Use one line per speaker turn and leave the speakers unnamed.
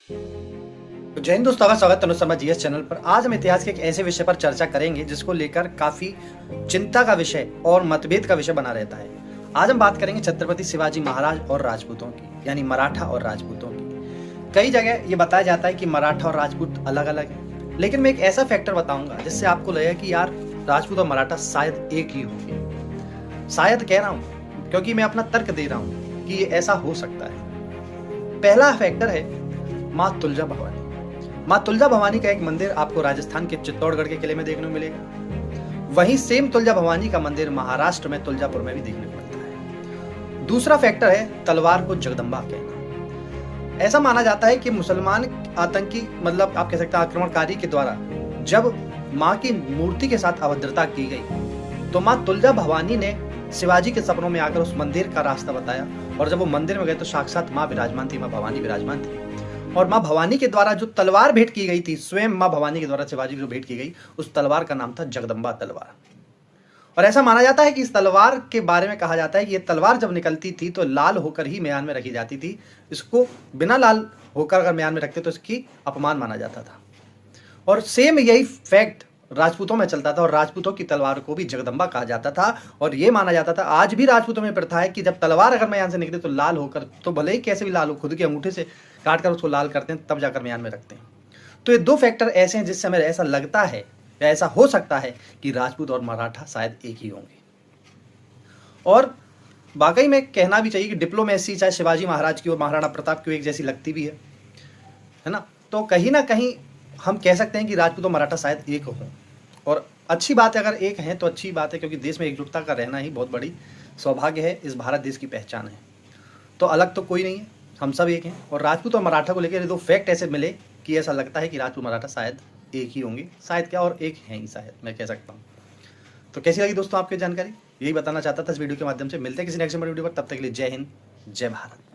तो जय हिंद दोस्तों, का स्वागत है तनु शर्मा जीएस चैनल पर। आज हम इतिहास के एक ऐसे विषय पर चर्चा करेंगे जिसको लेकर काफी चिंता का विषय और मतभेद का विषय बना रहता है। आज हम बात करेंगे छत्रपति शिवाजी महाराज और राजपूतों की, यानी मराठा और राजपूतों की। कई जगह ये बताया जाता है कि मराठा और राजपूत अलग अलग है, लेकिन मैं एक ऐसा फैक्टर बताऊंगा जिससे आपको लगेगा कि यार राजपूत और मराठा शायद एक ही होंगे। शायद कह रहा हूं क्योंकि मैं अपना तर्क दे रहा हूं कि ये ऐसा हो सकता है। पहला फैक्टर है माँ तुलजा भवानी। माँ तुलजा भवानी का एक मंदिर आपको राजस्थान के चित्तौड़गढ़ के किले में देखने को मिलेगा। वहीं सेम तुलजा भवानी का मंदिर महाराष्ट्र में तुलजापुर में भी देखने को मिलता है। दूसरा फैक्टर है तलवार को जगदम्बा कहना। ऐसा माना जाता है कि मुसलमान आतंकी, मतलब आप कह सकते हैं आक्रमणकारी के द्वारा जब माँ की मूर्ति के साथ अभद्रता की गई तो माँ तुलजा भवानी ने शिवाजी के सपनों में आकर उस मंदिर का रास्ता बताया, और जब वो मंदिर में गए तो साक्षात माँ विराजमान थी, माँ भवानी विराजमान थी। और माँ भवानी के द्वारा जो तलवार भेंट की गई थी, स्वयं माँ भवानी के द्वारा शिवाजी को भेंट की गई, उस तलवार का नाम था जगदम्बा तलवार। और ऐसा माना जाता है कि इस तलवार के बारे में कहा जाता है कि ये तलवार जब निकलती थी तो लाल होकर ही म्यान में रखी जाती थी। इसको बिना लाल होकर अगर म्यान में रखते तो इसकी अपमान माना जाता था। और सेम यही फैक्ट राजपूतों में चलता था, और राजपूतों की तलवार को भी जगदम्बा कहा जाता था। और ये माना जाता था, आज भी राजपूतों में प्रथा है कि जब तलवार अगर म्यान से निकले तो लाल होकर, तो भले ही कैसे भी लाल हो, खुद के अंगूठे से काट कर उसको लाल करते हैं, तब जाकर म्यान में रखते हैं। तो ये दो फैक्टर ऐसे हैं जिससे हमें ऐसा लगता है या ऐसा हो सकता है कि राजपूत और मराठा शायद एक ही होंगे। और वाकई में कहना भी चाहिए कि डिप्लोमेसी चाहे शिवाजी महाराज की और महाराणा प्रताप की एक जैसी लगती भी है ना। तो कहीं ना कहीं हम कह सकते हैं कि राजपूत और मराठा शायद एक हों। और अच्छी बात है, अगर एक हैं तो अच्छी बात है, क्योंकि देश में एकजुटता का रहना ही बहुत बड़ी सौभाग्य है, इस भारत देश की पहचान है। तो अलग तो कोई नहीं है, हम सब एक हैं। और राजपूत और मराठा को लेकर दो फैक्ट ऐसे मिले कि ऐसा लगता है कि राजपूत मराठा शायद एक ही होंगे। शायद क्या, और एक हैं ही शायद, मैं कह सकता हूँ। तो कैसी लगी दोस्तों आपकी जानकारी, यही बताना चाहता था इस वीडियो के माध्यम से। मिलते हैं किसी नेक्स्ट वीडियो पर, तब तक के लिए जय हिंद, जय भारत।